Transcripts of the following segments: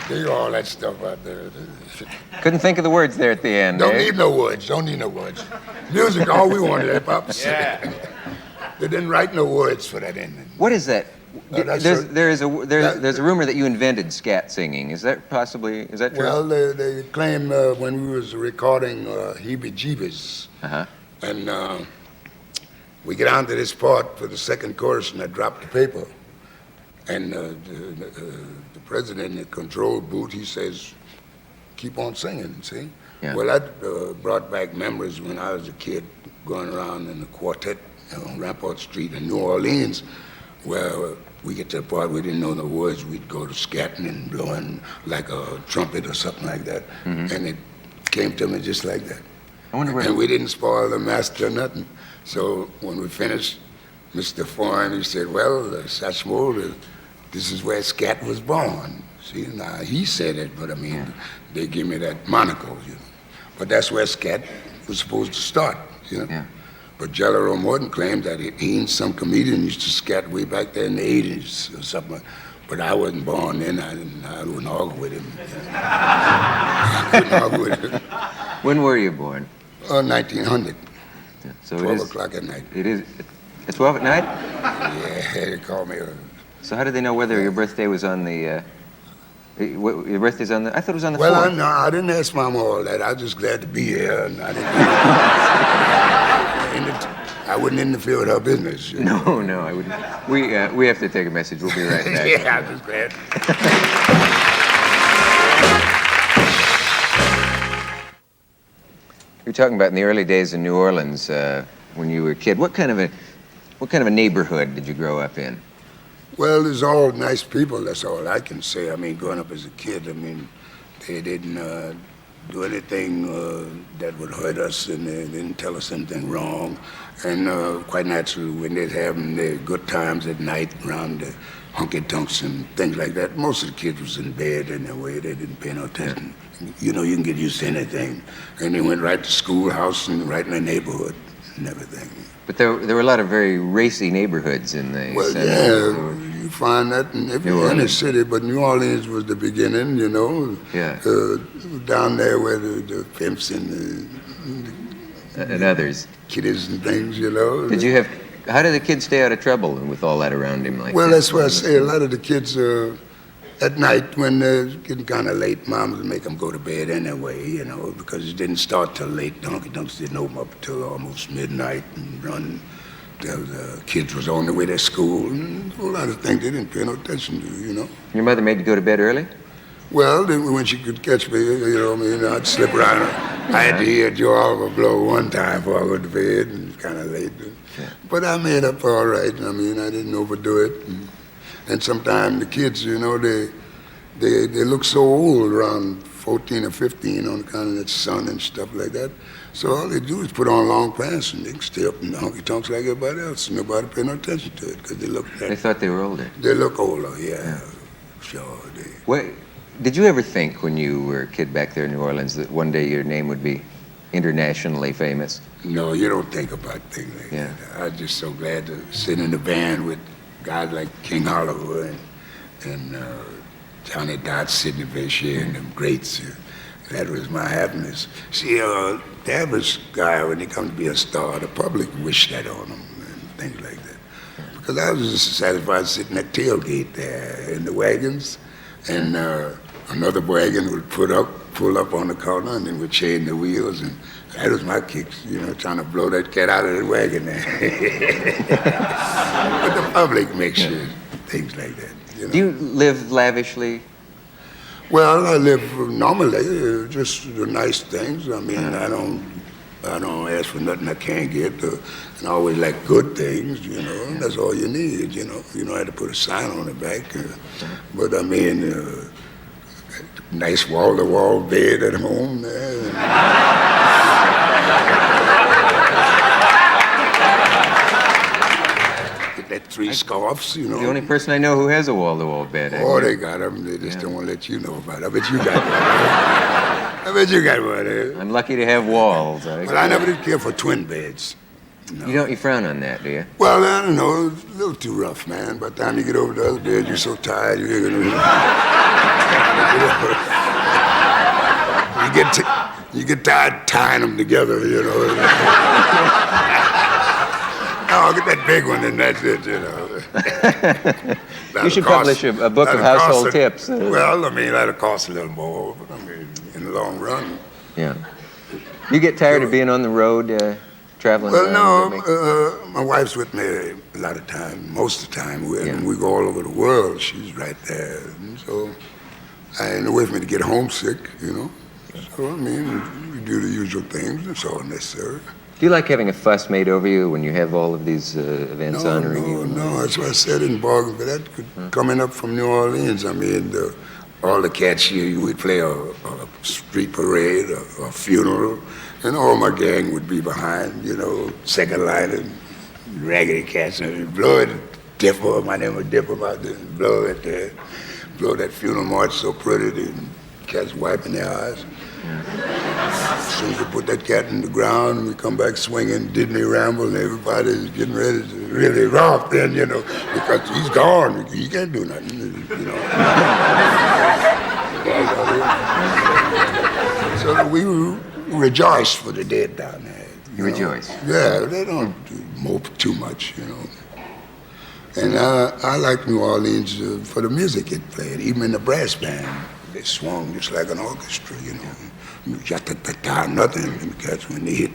Do all that stuff out there. Couldn't think of the words there at the end. Don't need no words. Don't need no words. Music, all we wanted, hip hop. Yeah. They didn't write no words for that ending. What is that? There's a that- rumor that you invented scat singing. Is that true? Well, they claim when we was recording Heebie Jeebies, and we get on to this part for the second chorus, and I dropped the paper, and the president in the control booth, he says, keep on singing, see? Yeah. Well, that brought back memories when I was a kid going around in the quartet on Rampart Street in New Orleans, where we get to the part we didn't know the words, we'd go to scatting and blowing like a trumpet or something like that, and it came to me just like that. I wonder where. And we didn't spoil the master or nothing. So when we finished, Mr. Foreign, he said, well, Satchmo, this is where scat was born. See, now he said it, but I mean, they give me that monocle, you know. But that's where scat was supposed to start, you know. Yeah. But Jelly Roll Morton claimed that he and some comedian used to scat way back there in the 80s or something. But I wasn't born then. I wouldn't argue with him. I couldn't argue with him. When were you born? 1900. Yeah, so 12 it is, o'clock at night. It is. It's 12 at night. Yeah, they called me. So how did they know whether your birthday was on the? Your birthday's on the. I thought it was on the. Well, 4th. I didn't ask Mama all that. I was just glad to be here, and I didn't. I wouldn't interfere with her business. You know? No, I wouldn't. We have to take a message. We'll be right back. Yeah, I'm just glad. You're talking about in the early days in New Orleans when you were a kid. What kind of a neighborhood did you grow up in? Well, there's all nice people. That's all I can say. I mean, growing up as a kid, I mean, they didn't do anything that would hurt us, and they didn't tell us anything wrong. And quite naturally, when they'd having their good times at night around the honky-tonks and things like that, most of the kids was in bed anyway. They didn't pay no attention. You know, you can get used to anything. And they went right to schoolhouse and right in the neighborhood and everything. But there were a lot of very racy neighborhoods in the Well, 70s. yeah, you find that in any city, but New Orleans was the beginning, you know. Yeah. Down there where the pimps and and others. kiddies and things, you know. How did the kids stay out of trouble with all that around him? Well, that's what I say. A lot of the kids, at night when they're getting kind of late, moms would make them go to bed anyway, you know, because it didn't start till late. The honky-tonks didn't open up until almost midnight and run. The kids was on their way to school and a whole lot of things they didn't pay no attention to, you know. Your mother made you go to bed early? Well, when she could catch me, you know, I mean, I'd slip around. I had to hear Joe Oliver blow one time before I went to bed, and it was kind of late. Yeah. But I made up all right. I mean, I didn't overdo it. And sometimes the kids, you know, they look so old, around 14 or 15, on account of that sun and stuff like that. So all they do is put on long pants, and they can stay up in the honky-tonks like everybody else. Nobody pay no attention to it, because they look... They thought they were older. They look older, yeah. Sure, Did you ever think when you were a kid back there in New Orleans that one day your name would be internationally famous? No, you don't think about things like that. I was just so glad to sit in the band with guys like King Oliver and Johnny Dodds, Sidney Bechet, and them greats. That was my happiness. See, the average guy, when he comes to be a star, the public wish that on him and things like that. Because I was just satisfied sitting at tailgate there in the wagons, and another wagon would pull up on the corner, and then we'd chain the wheels, and that was my kicks, you know, trying to blow that cat out of the wagon there. But the public makes sure things like that. You know? Do you live lavishly? Well, I live normally, just the nice things. I mean, I don't ask for nothing I can't get, and I always like good things, you know. And that's all you need, you know. You don't have to put a sign on the back. But I mean, nice wall-to-wall bed at home there. That 3 scarves, you know. The only person I know who has a wall-to-wall bed. Oh, they got them. They just don't want to let you know about it. I bet you got one. I bet you got one. I'm lucky to have walls. Well, I never did care for twin beds. No. You frown on that, do you? Well, I don't know. It's a little too rough, man. By the time you get over the other bed, you're so tired. You get tired tying them together, you know. Oh, get that big one, and that's it, you know. You should publish a book of household tips. Well, I mean, that'll cost a little more, but I mean, in the long run. Yeah. You get tired of being on the road, traveling around? Well, no, my wife's with me a lot of time, most of the time. We go all over the world. She's right there. And so I ain't away from me to get homesick, you know. So, I mean, we do the usual things. That's all necessary. Do you like having a fuss made over you when you have all of these events honoring you? No, that's what I said in bargain for that. Coming up from New Orleans, I mean, all the cats here, we'd play a street parade, a funeral, and all my gang would be behind, you know, second line and raggedy cats, and blow it, Dipper, my name was Dipper, about to blow it there, blow that funeral march so pretty, the cats wiping their eyes. As soon as we put that cat in the ground and we come back swinging Disney Ramble and everybody's getting ready to really romp then, you know, because he's gone. He can't do nothing, you know. So we rejoice for the dead down there. You rejoice? Yeah, they don't mope too much, you know. And I like New Orleans for the music it played, even in the brass band. They swung just like an orchestra, you know. Nothing. Because when they hit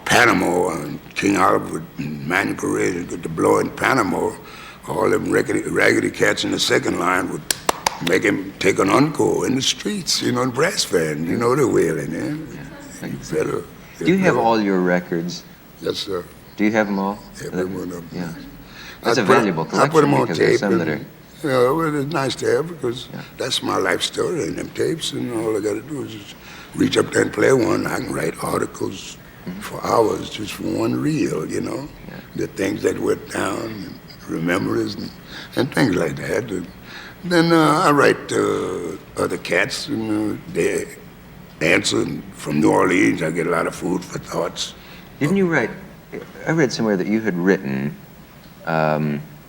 Panama and King Oliver and Manny Parade and get the blow in Panama, all them raggedy cats in the second line would make him take an encore in the streets, you know, in brass band. You know the wailing, eh? Do you have all your records? Yes, sir. Do you have them all? Every one of them. Yeah. That's a valuable collection. I put them on because tape. there's some that are... You know, well, it's nice to have because that's my life story in them tapes, and all I got to do is just reach up there and play one. I can write articles for hours just for one reel, you know, the things that went down, and memories, and things like that. And then I write other cats, and they answer from New Orleans. I get a lot of food for thoughts. Didn't you write? I read somewhere that you had written.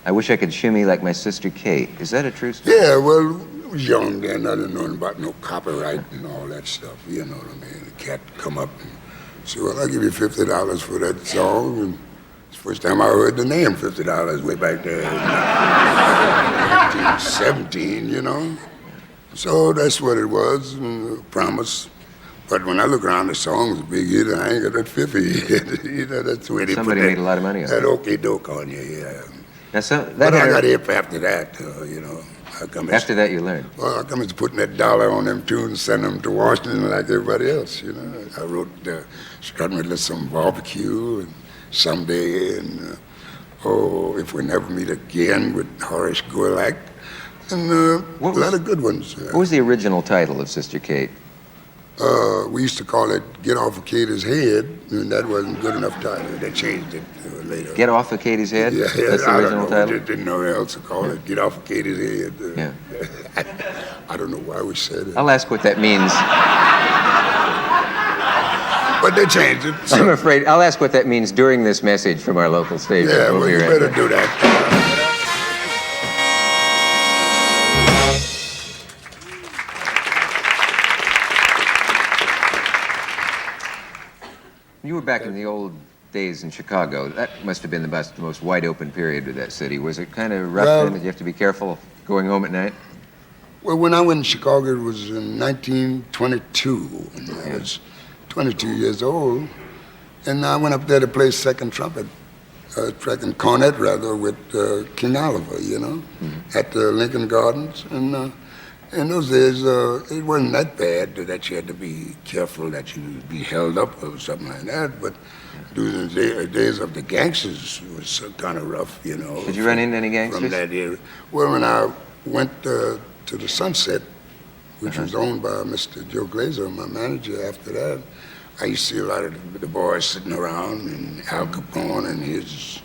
I wish I could shimmy like my sister Kate. Is that a true story? Yeah, well, I was young then. I didn't know about no copyright and all that stuff. You know what I mean? The cat come up and say, well, I'll give you $50 for that song. And it's the first time I heard the name $50 way back there in 1917, you know? So that's what it was, and a promise. But when I look around, the song's a big hit, and I ain't got that 50 yet. You know, that's the way they Somebody put made a lot of money on that it. okey doke on you, yeah. But I got hip after that, you know. After that, you learned. Well, I come into putting that dollar on them tunes and sending them to Washington like everybody else, you know. I wrote Strutting with some barbecue and Someday and If We Never Meet Again with Horace Gorlak and a lot of good ones. What was the original title of Sister Kate? We used to call it Get Off of Katie's Head, and that wasn't good enough title. They changed it later. Get Off of Katie's Head? Yeah, That's the original title? I didn't know what else to call it. Get Off of Katie's Head. Yeah. I don't know why we said it. I'll ask what that means. But they changed it. So. I'm afraid I'll ask what that means during this message from our local station. Yeah, well, you better do that. You were back in the old days in Chicago. That must have been the most wide open period of that city. Was it kind of rough then? Did you have to be careful going home at night? Well, when I went to Chicago, it was in 1922. And I was 22 years old. And I went up there to play second cornet rather, with King Oliver, you know, at the Lincoln Gardens. And in those days, it wasn't that bad that you had to be careful that you would be held up or something like that. But during the days of the gangsters, it was kind of rough, you know. Did you run into any gangsters? From that area. Well, when I went to the Sunset, which was owned by Mr. Joe Glazer, my manager after that, I used to see a lot of the boys sitting around, and Al Capone and his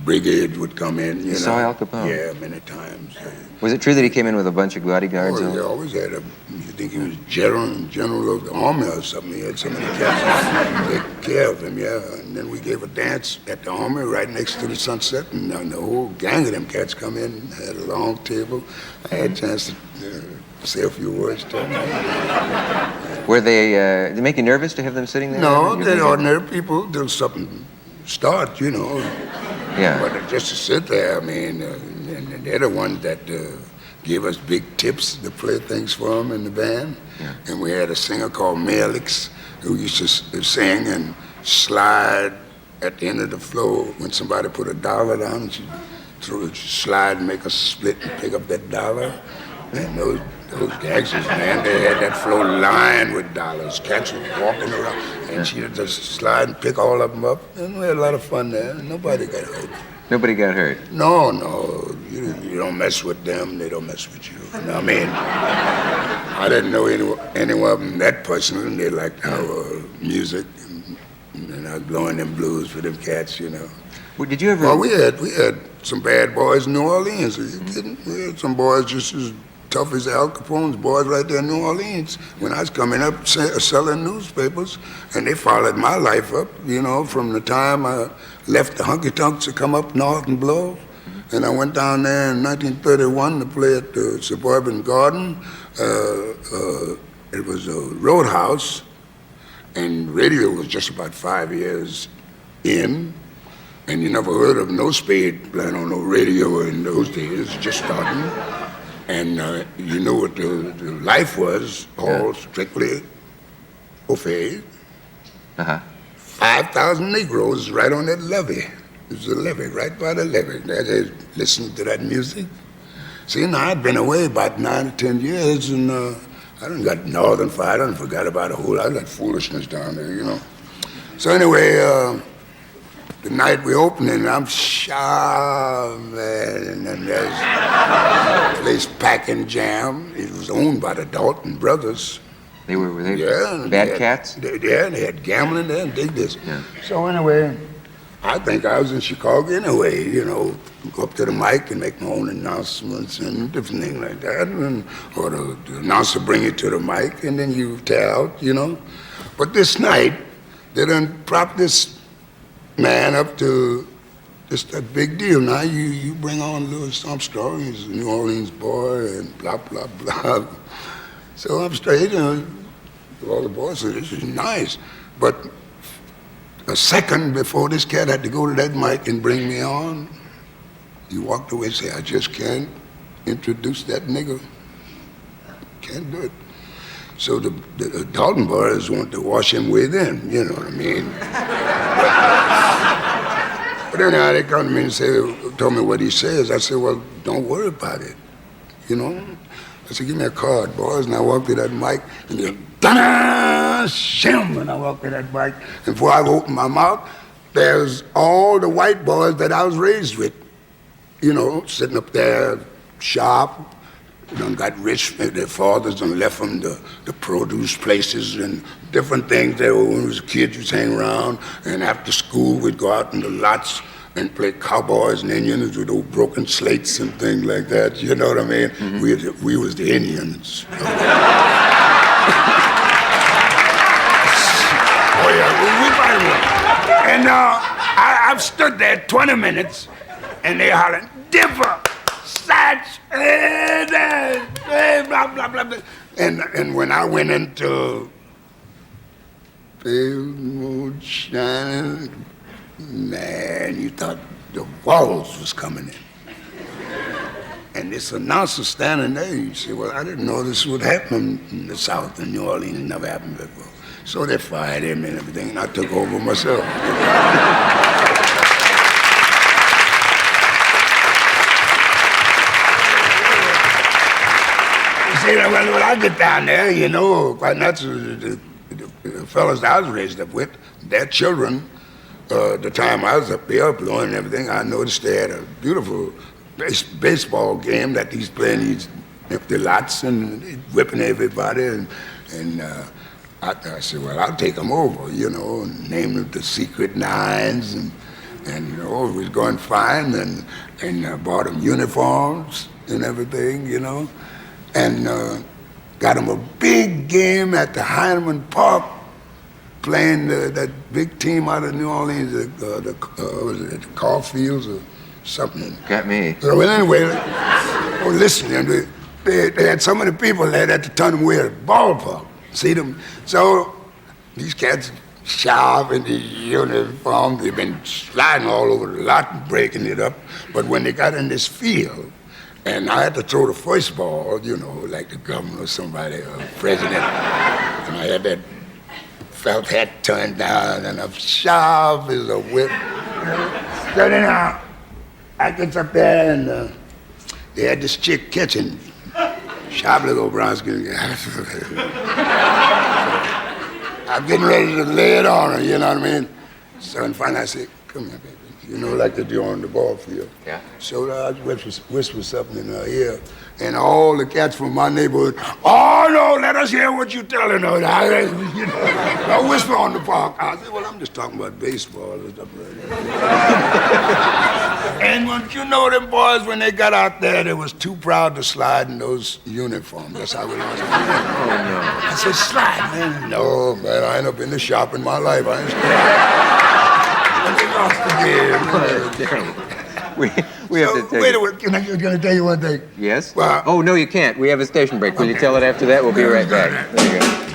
brigade would come in, you know. Saw Al Capone? Yeah, many times. Was it true that he came in with a bunch of bodyguards? Oh, he always had a, you think he was general of the army or something. He had so many cats take care of him, yeah. And then we gave a dance at the army right next to the sunset, and the whole gang of them cats come in, had a long table. I had a chance to say a few words to them. Were they make you nervous to have them sitting there? No, they're ordinary people till something start, you know. Yeah. But just to sit there, I mean, and they're the ones that give us big tips to play things for them in the band. Yeah. And we had a singer called Melix who used to sing and slide at the end of the floor when somebody put $1 down, and she'd slide and make a split and pick up that dollar. And those gangsters, man, they had that floor lined with dollars. Cats were walking around, and she'd just slide and pick all of them up. And we had a lot of fun there. Nobody got hurt. Nobody got hurt? No. You don't mess with them, they don't mess with you. You know what I mean? I didn't know any of them that personally, and they liked our music. And I was blowing them blues for them cats, you know. Well, did you ever... Well, we had some bad boys in New Orleans. Are you kidding? We had some boys just as tough as Al Capone's boys right there in New Orleans. When I was coming up selling newspapers, and they followed my life up, you know, from the time I left the Hunky Tonks to come up north and blow. And I went down there in 1931 to play at the Suburban Garden. It was a roadhouse, and radio was just about 5 years in. And you never heard of no spade playing on no radio in those days, just starting. And you know what the life was, all strictly au fait. 5,000 Negroes right on that levee. It was a levee, right by the levee. They listening to that music. See, now I'd been away about 9 or 10 years, and I done got northern fire. I done forgot about a whole lot of that foolishness down there, you know. So anyway, the night we opened, and I'm shy, man, and there's a place packing jam. It was owned by the Dalton brothers. Were they bad cats? They had gambling there and dig this. Yeah. So anyway, I think I was in Chicago anyway, you know, go up to the mic and make my own announcements and different things like that, or the announcer bring you to the mic, and then you tell out, you know. But this night, they done prop this man up to just that big deal. Now you bring on Louis Armstrong, he's a New Orleans boy, and blah, blah, blah. So I'm straight, all the boys said, this is nice. But a second before this cat had to go to that mic and bring me on, he walked away and said, I just can't introduce that nigga. Can't do it. So the Dalton boys want to wash him within, you know what I mean? But anyhow, they come to me and told me what he says. I said, well, don't worry about it, you know? I said, give me a card, boys. And I walked to that mic, and they da-da, shim, and I walked to that mic. And before I opened my mouth, there's all the white boys that I was raised with, you know, sitting up there, sharp, done got rich. Their fathers done left them the produce places and different things. They were, when we was kids, we'd hang around, and after school, we'd go out in the lots and play cowboys and Indians with old broken slates and things like that. You know what I mean? Mm-hmm. We was the Indians. Oh yeah, we fight one. And I've stood there 20 minutes, and they hollering, Dipper, Satch, blah, blah, blah, blah. And when I went into pale moon shining, man, you thought the walls was coming in. And this announcer standing there, you say, well, I didn't know this would happen in the South in New Orleans. It never happened before. So they fired him and everything, and I took over myself. You see, when I get down there, you know, quite naturally, the fellas I was raised up with, their children, the time I was up there blowing and everything, I noticed they had a beautiful baseball game that he's playing these empty lots and whipping everybody. And I said, well, I'll take them over, you know, and name them the Secret Nines. And And, you know, it was going fine, and bought them uniforms and everything, you know, and got them a big game at the Heinemann Park, playing that big team out of New Orleans, was it the Caulfields or something? Got me. So, well, anyway, listen, they had so many people there that to turn them away at the ballpark. See them? So these cats sharp in the uniform. They've been sliding all over the lot and breaking it up. But when they got in this field, and I had to throw the first ball, you know, like the governor or somebody, or president, and I had that felt hat turned down, and I'm sharp as a whip. Starting out, I gets up there, and they had this chick catching, sharp little Bronski. I'm getting ready to lay it on her, you know what I mean? So in front, I said, come here, baby. You know, like they do on the ball field. Yeah. So I whispered something in her ear, and all the cats from my neighborhood, oh, no, let us hear what you're telling her. You know, I whisper on the park. I said, well, I'm just talking about baseball and stuff like that. And when you know them boys, when they got out there, they was too proud to slide in those uniforms. That's how it was. Oh, no. I said, slide, man. No, man, I ain't up in the shop in my life. I ain't we have to take. Wait a minute, can I tell you one thing? Yes? Well, oh, no, you can't. We have a station break. Will you tell it after that? We'll be right back. There you go.